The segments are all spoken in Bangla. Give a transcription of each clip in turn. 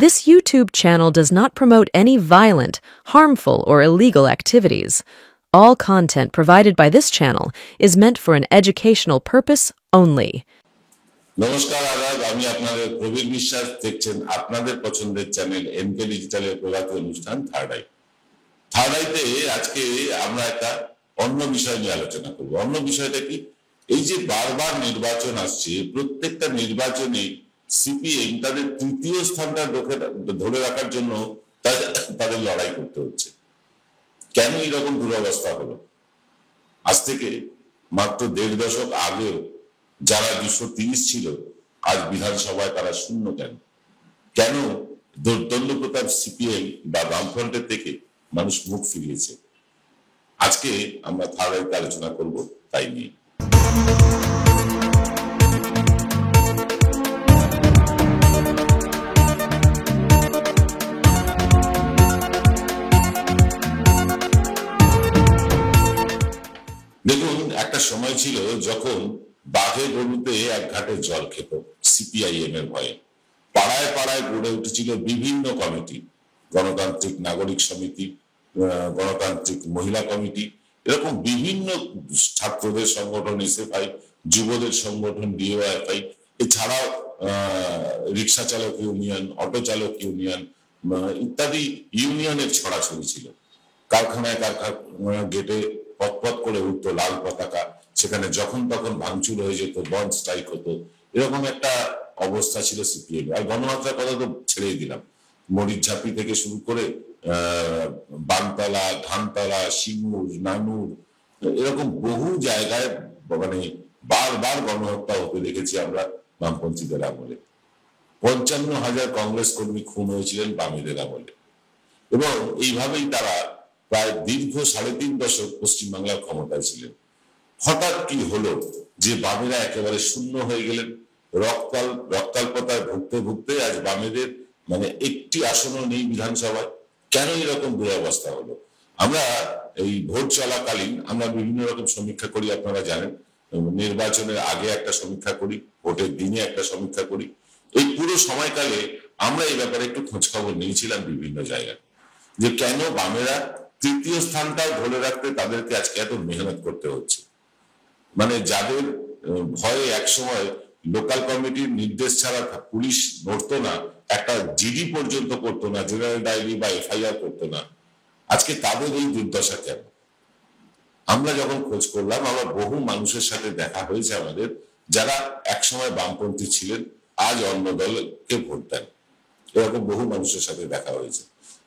This YouTube channel does not promote any violent, harmful, or illegal activities. All content provided by this channel is meant for an educational purpose only. নমস্কার আদাব, আমি আপনাদের প্রবীর বিশ্বাস। দেখছেন আপনাদের পছন্দের চ্যানেল এনকে ডিজিটালের প্রভাত অনুষ্ঠান থার্ড আইতে। আজকে আমরা একটা অন্য বিষয় নিয়ে আলোচনা করব। অন্য বিষয়টা কি? এই যে বারবার নির্বাচন আসছে, প্রত্যেকটা নির্বাচনে সিপিএম তাদের তৃতীয় স্থানটা ধরে রাখার জন্য তাদের লড়াই করতে হচ্ছে। কেন এরকম দুরবস্থা হলো? আজ থেকে মাত্র 1.5 দশক আগেও যারা 230 ছিল, আজ বিধানসভায় তারা শূন্য। কেন দণ্ডপ্রতাপ সিপিএম বা বামফ্রন্টের থেকে মানুষ মুখ ফিরিয়েছে? আজকে আমরা থার্ড আইতে আলোচনা করব তাই নিয়ে। দেখুন, একটা সময় ছিল যখন বাঘে গরুতে এক ঘাটে জল খেত সিপিআইএম এর ভয়ে। পাড়ায় পাড়ায় গড়ে উঠেছিল বিভিন্ন কমিটি, গণতান্ত্রিক নাগরিক সমিতি, গণতান্ত্রিক মহিলা কমিটি, এরকম বিভিন্ন ছাত্রদের সংগঠন, এসএফআই, যুবদের সংগঠন, ডিওএফআই, এছাড়াও রিক্সা চালক ইউনিয়ন, অটো চালক ইউনিয়ন ইত্যাদি ইউনিয়নের ছড়াছড়ি ছিল। কারখানায় গেটে পথ করে উঠতো লাল পতাকা, সেখানে যখন তখন ভাঙচুর হয়ে যেত, বন্ধ স্ট্রাইক হতো। এরকম একটা অবস্থা ছিল সিপিএম। আর গণহত্যার কথা তো ছেড়েই দিলাম। মরিচঝাপি থেকে শুরু করে বানতলা, ধানতলা, সিঙ্গুর, নানুর, এরকম বহু জায়গায় মানে বারবার গণহত্যা হতে দেখেছি আমরা বামপন্থীদের আমলে। 55,000 কংগ্রেস কর্মী খুন হয়েছিলেন বামেদের আমলে। এবং এইভাবেই তারা প্রায় দীর্ঘ 3.5 দশক পশ্চিমবাংলার ক্ষমতায় ছিলেন। হঠাৎ কি হলো যে বামেরা একেবারে শূন্য হয়ে গেলেন? রক্তাল্পতায় ভুগতে ভুগতে আজ বামেদের মানে একটি আসনও নেই বিধানসভায়। কেন এরকম দুরবস্থা হলো? আমরা এই ভোট চলাকালীন আমরা বিভিন্ন রকম সমীক্ষা করি, আপনারা জানেন। নির্বাচনের আগে একটা সমীক্ষা করি, ভোটের দিনে একটা সমীক্ষা করি। এই পুরো সময়কালে আমরা এই ব্যাপারে একটু খোঁজ খবর নিয়েছিলাম বিভিন্ন জায়গায়, যে কেন বামেরা তৃতীয় স্থানটাও ধরে রাখতে তাদেরকে আজকে এত মেহনত করতে হচ্ছে। মানে যাদের ভয়ে একসময় লোকাল কমিটির নির্দেশ ছাড়া পুলিশ ধরতো না, একটা জিডি পর্যন্ত করতো না, জেনারেল ডায়েরি বা এফআইআর করতো না, আজকে তাদের এই দুর্দশা কেন? আমরা যখন খোঁজ করলাম, আমরা বহু মানুষের সাথে দেখা হয়েছে আমাদের, যারা একসময় বামপন্থী ছিলেন, আজ অন্য দলকে ভোট দেন। এরকম বহু মানুষের সাথে দেখা হয়েছে।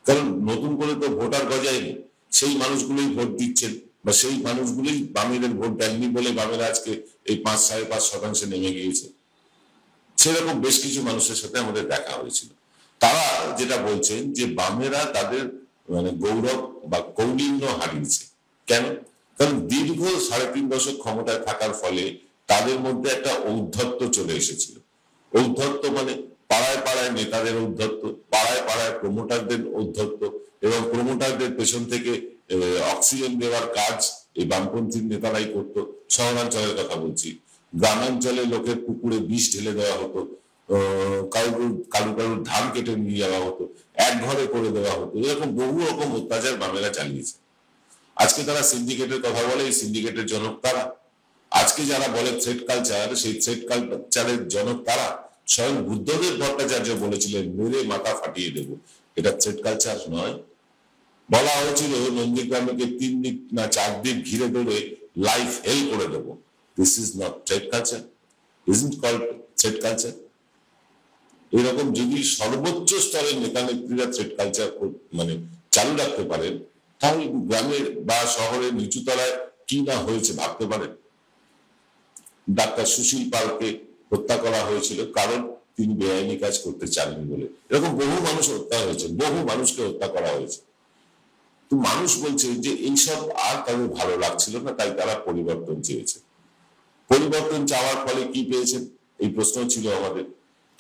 কারণ নতুন করে তো ভোটার গজায়নি, সেই মানুষগুলোই ভোট দিচ্ছেন, বা সেই মানুষগুলোই বামেদের ভোট দেননি বলে বামেরা আজকে এই 5.5% নেমে গিয়েছে। সেরকম বেশ কিছু মানুষের সাথে আমাদের দেখা হয়েছিল। তারা যেটা বলছেন যে বামেরা তাদের মানে গৌরব বা কৌলিন্য হারিয়েছে। কেন? কারণ দীর্ঘ 3.5 দশক ক্ষমতায় থাকার ফলে তাদের মধ্যে একটা ঔদ্ধত্য চলে এসেছিল। ঔদ্ধত্য মানে পাড়ায় পাড়ায় নেতাদের ঔদ্ধত্য, পাড়ায় পাড়ায় প্রমোটারদের ঔদ্ধত্য, এবং প্রমোটারদের পেছন থেকে অক্সিজেন দেওয়ার কাজ এই বামপন্থী নেতারাই করতো। শহরাঞ্চলের কথা বলছি। গ্রামাঞ্চলে লোকের পুকুরে বিষ ঢেলে দেওয়া হতো, কারুর ধান কেটে নিয়ে যাওয়া হতো, এক ঘরে করে দেওয়া হতো। এরকম বহু রকম অত্যাচার বামেরা চালিয়েছে। আজকে তারা সিন্ডিকেটের কথা বলে, এই সিন্ডিকেটের জনক তারা। আজকে যারা বলে থ্রেড কালচার, সেই থ্রেড কালচারের জনক তারা। স্বয়ং বুদ্ধদেব ভট্টাচার্য বলেছিলেন, মেরে মাথা ফাটিয়ে দেব। এটা থ্রেড কালচার নয়। বলা হয়েছিল নন্দীগ্রামকে 3 দিক না 4 দিক ঘিরে ধরে লাইফ হেল করে দেব। This is not thread culture, isn't called thread culture. এরকম যদি সর্বোচ্চ স্তরের নেতা নেত্রীরা থ্রেড কালচার মানে চালু রাখতে পারেন, তাহলে গ্রামের বা শহরের নিচুতলায় কি না হয়েছে ভাবতে পারেন। ডাক্তার সুশীল পালকে হত্যা করা হয়েছিল কারণ তিনি বেআইনি কাজ করতে চাননি বলে। এরকম বহু মানুষ হত্যা হয়েছে, বহু মানুষকে হত্যা করা হয়েছে। তো মানুষ বলছে যে এইসব আর তাদের ভালো লাগছিল না, তাই তারা পরিবর্তন চেয়েছে। পরিবর্তন চাওয়ার ফলে কি পেয়েছেন, এই প্রশ্ন ছিল আমাদের।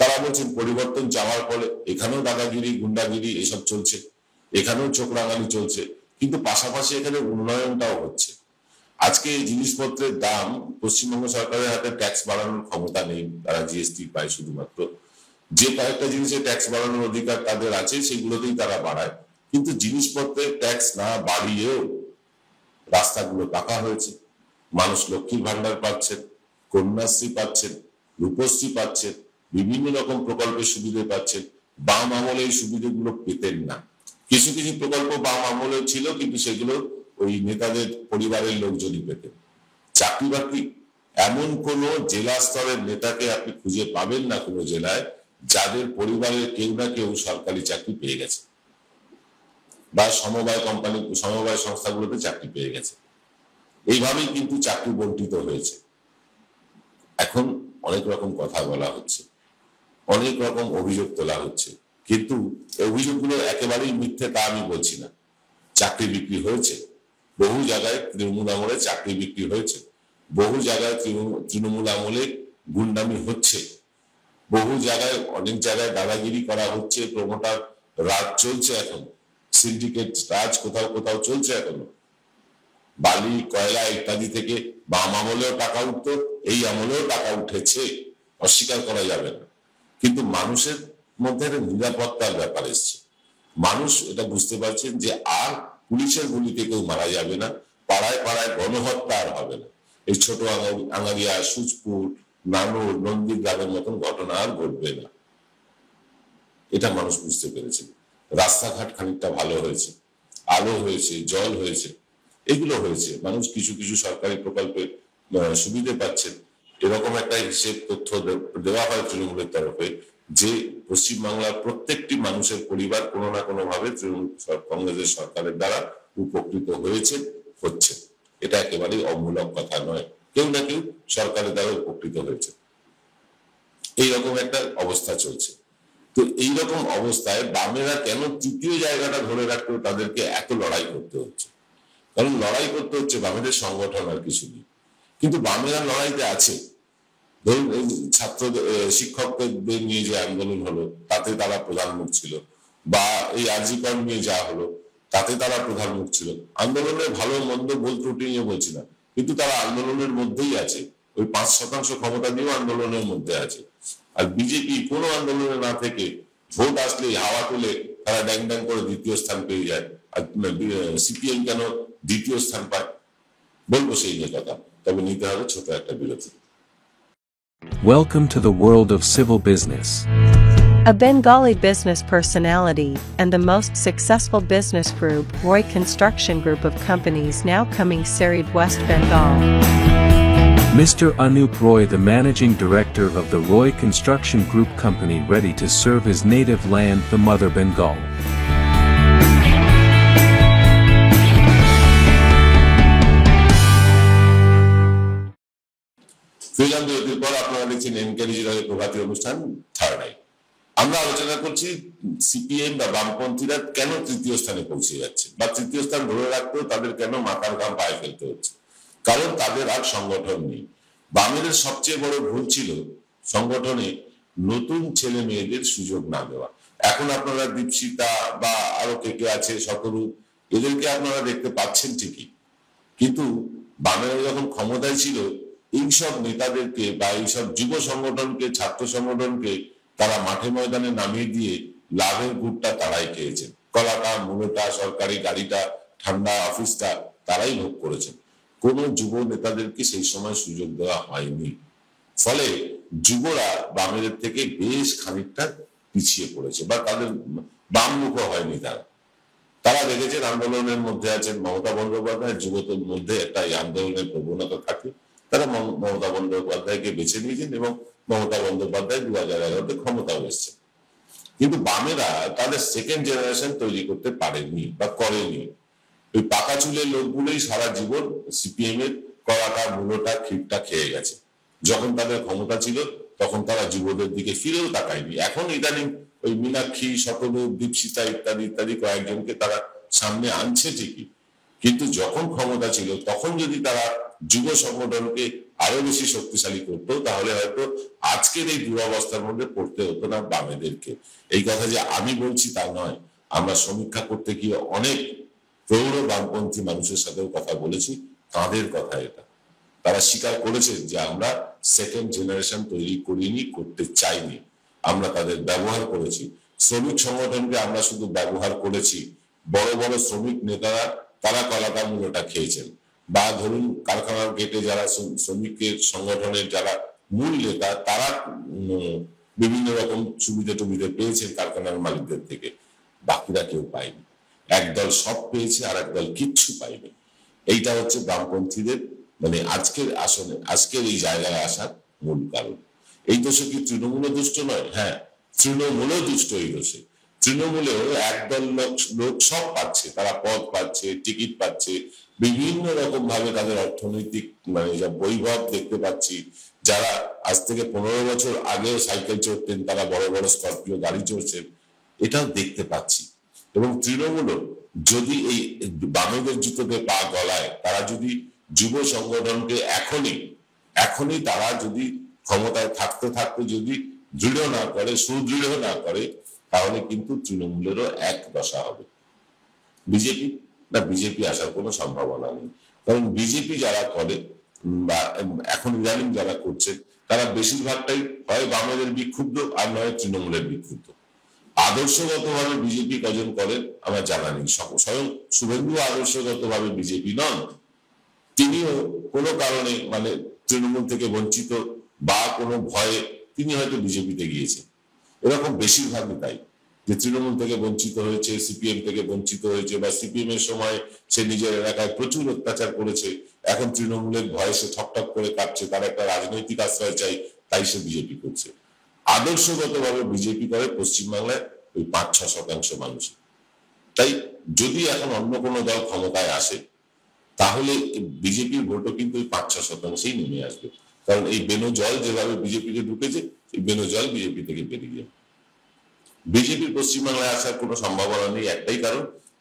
তারা বলছেন পরিবর্তন চাওয়ার ফলে এখানেও দাদাগিরি, গুন্ডাগিরি এসব চলছে, এখানেও চোখ রাঙানি চলছে, কিন্তু পাশাপাশি এখানে উন্নয়নটাও হচ্ছে। আজকে জিনিসপত্রের দাম, পশ্চিমবঙ্গ সরকারের হাতে ট্যাক্স বাড়ানোর ক্ষমতা নেই, তারা জিএসটি পায় শুধুমাত্র। যে কয়েকটা জিনিসে ট্যাক্স বাড়ানোর অধিকার তাদের আছে সেগুলোতেই তারা বাড়ায়, কিন্তু জিনিসপত্রের ট্যাক্স না বাড়িয়েও রাস্তাগুলো পাকা হয়েছে, মানুষ লক্ষ্মীর ভান্ডার পাচ্ছেন, কন্যাশ্রী পাচ্ছেন, রূপশ্রী পাচ্ছেন, বিভিন্ন রকম প্রকল্পের সুবিধা পাচ্ছেন। বাম আমলে এই সুবিধাগুলো পেতেন না। কিছু কিছু প্রকল্প বাম আমলে ছিল, কিন্তু সেগুলো ওই নেতাদের পরিবারের লোকজনই পেতেন। চাকরি বাকরি এমন কোন জেলা স্তরের নেতাকে আপনি খুঁজে পাবেন না কোনো জেলায় যাদের পরিবারের কেউ না কেউ সরকারি চাকরি পেয়ে গেছে বা সমবায় সংস্থাগুলোতে চাকরি পেয়ে গেছে। এইভাবেই কিন্তু চাকরি বঞ্চিত হয়েছে। এখন অনেক রকম কথা বলা হচ্ছে, অনেক রকম অভিযোগ তোলা হচ্ছে, কিন্তু অভিযোগগুলো একেবারেই মিথ্যে তা আমি বলছি না। চাকরি বিক্রি হয়েছে, বহু জায়গায় তৃণমূল আমলে চাকরি বিক্রি হয়েছে, বহু জায়গায় তৃণমূল আমলে গুন্ডামি হচ্ছে, বহু জায়গায় অনেক জায়গায় দাদাগিরি করা হচ্ছে, প্রমোটার রাজ চলছে, এখন সিন্ডিকেট রাজ কোথাও কোথাও চলছে এখনো। বালি কয়লা ইত্যাদি থেকে বাম আমলেও টাকা উঠতো, এই আমলেও টাকা উঠেছে, অস্বীকার করা যাবে না। কিন্তু মানুষের মধ্যে একটা নিরাপত্তার ব্যাপার এসছে। মানুষ এটা বুঝতে পারছেন যে আর পুলিশের গুলিতে কেউ মারা যাবে না, পাড়ায় পাড়ায় গণহত্যা আর হবে না। এই ছোট আঙ্গারিয়া, সুচপুর, নানুর, নন্দীগ্রামের মতন ঘটনা আর ঘটবে না, এটা মানুষ বুঝতে পেরেছে। রাস্তাঘাট খানিকটা ভালো হয়েছে, আলো হয়েছে, জল হয়েছে, এগুলো হয়েছে। মানুষ কিছু কিছু সরকারি প্রকল্পের সুবিধে পাচ্ছেন। এরকম একটা হিসেব তথ্য দেওয়া হয় তৃণমূলের তরফে যে পশ্চিমবাংলার প্রত্যেকটি মানুষের পরিবার কোনো না কোনো ভাবে তৃণমূল কংগ্রেসের সরকারের দ্বারা উপকৃত হয়েছে, হচ্ছে। এটা একেবারেই অমূলক কথা নয়, কেউ না কেউ সরকারের দ্বারা উপকৃত হয়েছে। এইরকম একটা অবস্থা চলছে। তো এইরকম অবস্থায় বামেরা কেন তৃতীয় জায়গাটা ধরে রাখতেও তাদেরকে এত লড়াই করতে হচ্ছে? কারণ লড়াই করতে হচ্ছে বামেদের সংগঠন আর কিছু নেই। কিন্তু বামেরা লড়াইতে আছে। ধরুন শিক্ষকদের নিয়ে যে আন্দোলন হলো তাতে তারা প্রধান মুখ ছিল, বা এই আরজিকর নিয়ে যা হলো তাতে তারা প্রধান মুখ ছিল। আন্দোলনের ভালো মন্দ ভুল ত্রুটি নিয়ে বলছি না, কিন্তু তারা আন্দোলনের মধ্যেই আছে, ওই 5% ক্ষমতা দিয়েও আন্দোলনের মধ্যে আছে। আর বিজেপি কোনো আন্দোলনে না থেকে ভোট আসলেই হাওয়া তুলে তারা ড্যাং ড্যাং করে দ্বিতীয় স্থান পেয়ে যায়। আর সিপিএম কেন দ্বিতীয় স্থান পায় বলবো সেই নিয়ে কথা, তবে নিতে হবে ছোট একটা বিরতি। Welcome to the world of civil business. A Bengali business personality and the most successful business group, Roy Construction Group of companies, now coming Sarid, West Bengal. Mr. Anup Roy, the managing director of the Roy Construction Group company, ready to serve his native land, the mother Bengal. Film বিরতির পর আপনারা দেখছেন এনকে ডিজিটালের প্রভাতী অনুষ্ঠান থার্ড আই। আমরা আলোচনা করছি সিপিএম বা বামপন্থীরা কেন তৃতীয় স্থানে পৌঁছে যাচ্ছে, বা তৃতীয় স্থান ধরে রাখতেও তাদের কেন মাথার ঘাম পায়ে ফেলতে হচ্ছে। কারণ তাদের আর সংগঠন নেই। বামেদের সবচেয়ে বড় ভুল ছিল সংগঠনে নতুন ছেলে মেয়েদের সুযোগ না দেওয়া। এখন আপনারা দীপশিতা বা আরো কে কে আছে, শতরূপ, এদেরকে আপনারা দেখতে পাচ্ছেন ঠিকই, কিন্তু বামেরা যখন ক্ষমতায় ছিল এইসব নেতাদেরকে বা এইসব যুব সংগঠনকে, ছাত্র সংগঠনকে তারা মাঠে ময়দানে নামিয়ে দিয়ে লাভের গুড়টা তারাই খেয়েছেন। কলাটা, মূলটা, সরকারি গাড়িটা, ঠান্ডা অফিসটা তারাই ভোগ করেছেন। কোন যুব নেতাদেরকে সেই সময় সুযোগ দেওয়া হয়নি। ফলে যুবরা বামেদের থেকে বেশ খানিকটা পিছিয়ে পড়েছে, বা তাদের বামমুখ হয়নি। তারা দেখেছেন আন্দোলনের মধ্যে আছেন মমতা বন্দ্যোপাধ্যায়, যুবদের মধ্যে একটা আন্দোলনের প্রবণতা থাকে, তারা মমতা বন্দ্যোপাধ্যায়কে বেছে নিয়েছেন এবং মমতা বন্দ্যোপাধ্যায় 2011-তে ক্ষমতাও এসেছেন। কিন্তু বামেরা তাদের সেকেন্ড জেনারেশন তৈরি করতে পারেনি বা করেনি। ওই পাকা চুলের লোকগুলোই সারা জীবন সিপিএম এর কলাটা, মূলটা, খিটটা খেয়ে গেছে। যখন তাদের ক্ষমতা ছিল তখন তারা যুবদের দিকে ফিরেও তাকায়নি। এখন ইদানিং ওই মীনাক্ষী, শতরূপ, দীপশিতা ইত্যাদি ইত্যাদি কয়েকজনকে তারা সামনে আনছে ঠিকই, কিন্তু যখন ক্ষমতা ছিল তখন যদি তারা যুব সংগঠনকে আরো বেশি শক্তিশালী করতো তাহলে হয়তো আজকের এই দুরবস্থার মধ্যে পড়তে হতো না বামেদেরকে। এই কথা যে আমি বলছি তা নয়, আমরা সমীক্ষা করতে গিয়ে অনেক প্রৌঢ় বামপন্থী মানুষের সাথেও কথা বলেছি, তাদের কথা এটা। তারা স্বীকার করেছে যে আমরা সেকেন্ড জেনারেশন তৈরি করিনি, করতে চাইনি। আমরা তাদের ব্যবহার করেছি। শ্রমিক সংগঠনকে আমরা শুধু ব্যবহার করেছি, বড় বড় শ্রমিক নেতারা তারা কলাটা মূলটা খেয়েছেন, বা ধরুন কারখানার গেটে যারা শ্রমিকের সংগঠনের যারা মূল নেতা তারা বিভিন্ন রকম সুবিধা টুবিধা পেয়েছেন কারখানার মালিকদের থেকে, বাকিরা কেউ পায়নি। একদল সব পেয়েছে আর একদল কিচ্ছু পায়নি। এইটা হচ্ছে বামপন্থীদের মানে আজকের আসনে আজকের এই জায়গায় আসার মূল কারণ। এই দোষে কি তৃণমূল দুষ্ট নয়? হ্যাঁ, তৃণমূলও দুষ্ট এই দোষে। তৃণমূলেও একদল লোক সব পাচ্ছে, তারা পদ পাচ্ছে, টিকিট পাচ্ছে, বিভিন্ন রকম ভাবে তাদের অর্থনৈতিক মানে যা বৈভব দেখতে পাচ্ছি। যারা আজ থেকে 15 বছর আগেও সাইকেল চড়তেন তারা বড় বড় স্করপিও গাড়ি চড়ছেন, এটাও দেখতে পাচ্ছি। এবং তৃণমূলও যদি এই বামেদের জুতোতে পা গলায়, তারা যদি যুব সংগঠনকে এখনই তারা যদি ক্ষমতায় থাকতে থাকতে যদি দৃঢ় না করে, সুদৃঢ় না করে, তাহলে কিন্তু তৃণমূলেরও এক দশা হবে। বিজেপি আসার কোনো সম্ভাবনা নেই। কারণ বিজেপি যারা করে বা এখন ইদানিং যারা করছে তারা বেশিরভাগটাই হয় বামেদের বিক্ষুব্ধ আর নয় তৃণমূলের বিক্ষুব্ধ। আদর্শগতভাবে বিজেপি কজন করেন আমার জানা নেই। স্বয়ং শুভেন্দু আদর্শগতভাবে বিজেপি নন, তিনিও কোনো কারণে মানে তৃণমূল থেকে বঞ্চিত বা কোনো ভয়ে তিনি হয়তো বিজেপিতে গিয়েছেন। এরকম বেশিরভাগই তাই, যে তৃণমূল থেকে বঞ্চিত হয়েছে, সিপিএম থেকে বঞ্চিত হয়েছে, বা সিপিএম এর সময় সে নিজের এলাকায় প্রচুর অত্যাচার করেছে, এখন তৃণমূলের ভয়ে সে ঠকঠক করে কাঁপছে, তার একটা রাজনৈতিক আশ্রয় চাই, তাই সে বিজেপি করছে। আদর্শগতভাবে বিজেপি করে পশ্চিমবাংলায় ওই 5-6% মানুষ। তাই যদি এখন অন্য কোনো দল ক্ষমতায় আসে তাহলে বিজেপির ভোটও কিন্তু ওই 5-6%ই নেমে আসবে। কারণ এই বেনজল যেভাবে বিজেপিতে ঢুকেছে, এই বেনজল বিজেপি থেকে বেরিয়ে যাবে। বিজেপির পশ্চিমবাংলায় আসার কোনো সম্ভাবনা নেই, একটাই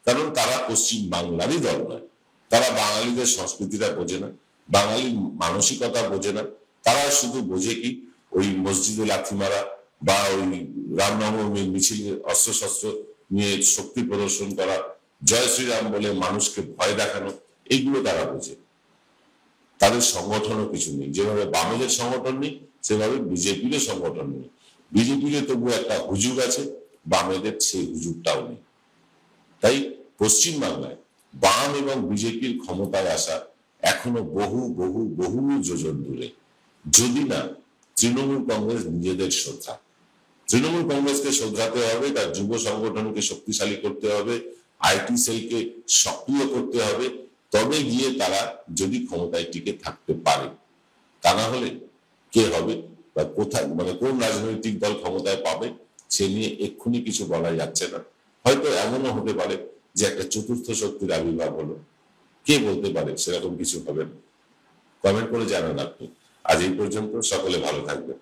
কারণ তারা পশ্চিম বাংলারই দল নয়। তারা বাঙালিদের সংস্কৃতিটা বোঝে না, বাঙালির মানসিকতা বোঝে না। তারা শুধু বোঝে কি ওই মসজিদে লাথি মারা বা ওই রামনবমীর মিছিলে অস্ত্রশস্ত্র নিয়ে শক্তি প্রদর্শন করা, জয় শ্রীরাম বলে মানুষকে ভয় দেখানো, এইগুলো তারা বোঝে। তাদের সংগঠনও কিছু নেই। যেভাবে বামেদের সংগঠন নেই সেভাবে বিজেপিরও সংগঠন নেই। বিজেপির তবু একটা হুজুগ আছে, বামেদের সেই হুজুগটাও নেই। তাই পশ্চিমবাংলায় বাম এবং বিজেপির ক্ষমতায় আসা এখনো বহু বহু বহু যোজন দূরে, যদি না তৃণমূল কংগ্রেস নিজেদের শ্রদ্ধা। তৃণমূল কংগ্রেসকে শোধরাতে হবে, তার যুব সংগঠনকে শক্তিশালী করতে হবে, আইটি সেলকে সক্রিয় করতে হবে, তবে গিয়ে তারা যদি ক্ষমতায় টিকে থাকতে পারে। তা না হলে কে হবে বা কোথায় মানে কোন রাজনৈতিক দল ক্ষমতায় পাবে সে নিয়ে এক্ষুনি কিছু বলা যাচ্ছে না। হয়তো এমনও হতে পারে যে একটা চতুর্থ শক্তির আবির্ভাব হলো, কে বলতে পারে সেরকম কিছু হবে না। কমেন্ট করে জানান আপনি। আজ এই পর্যন্ত, সকলে ভালো থাকবেন।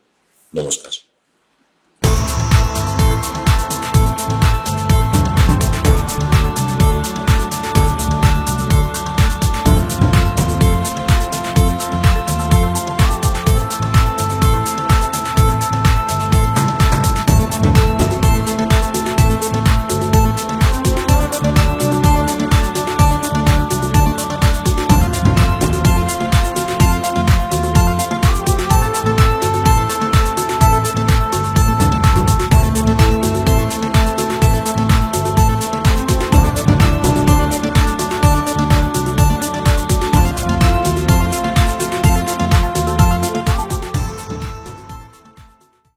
নমস্কার।